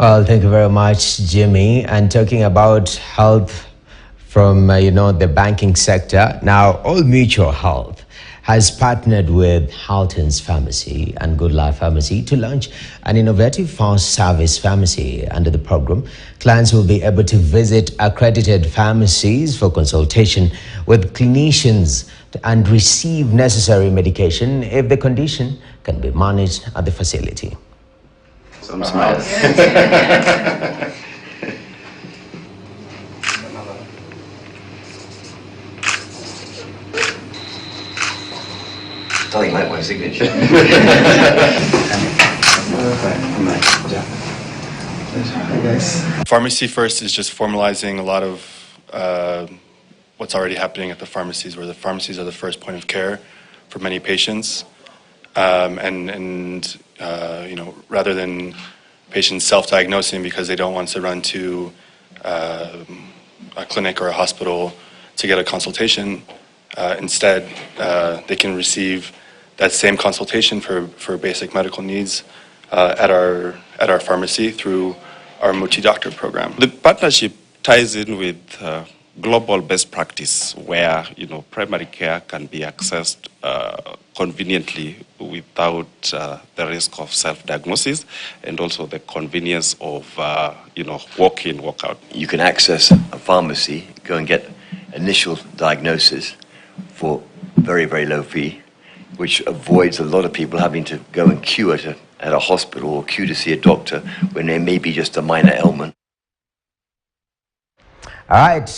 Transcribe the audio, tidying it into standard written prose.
Well, thank you very much, Jimmy. And talking about health from, the banking sector, now Old Mutual Health has partnered with Halton's Pharmacy and Good Life Pharmacy to launch an innovative fast service pharmacy. Under the program, clients will be able to visit accredited pharmacies for consultation with clinicians and receive necessary medication if the condition can be managed at the facility. Some smiles. Don't like my signature. Pharmacy First is just formalizing a lot of what's already happening at the pharmacies, where the pharmacies are the first point of care for many patients. Rather than patients self-diagnosing because they don't want to run to a clinic or a hospital to get a consultation, instead they can receive that same consultation for basic medical needs at our pharmacy through our multi-doctor program. The partnership ties in with global best practice where primary care can be accessed conveniently without the risk of self-diagnosis, and also the convenience of walk in, walk out. You can access a pharmacy, go and get initial diagnosis for very, very low fee, which avoids a lot of people having to go and queue at a hospital or queue to see a doctor when there may be just a minor ailment. All right.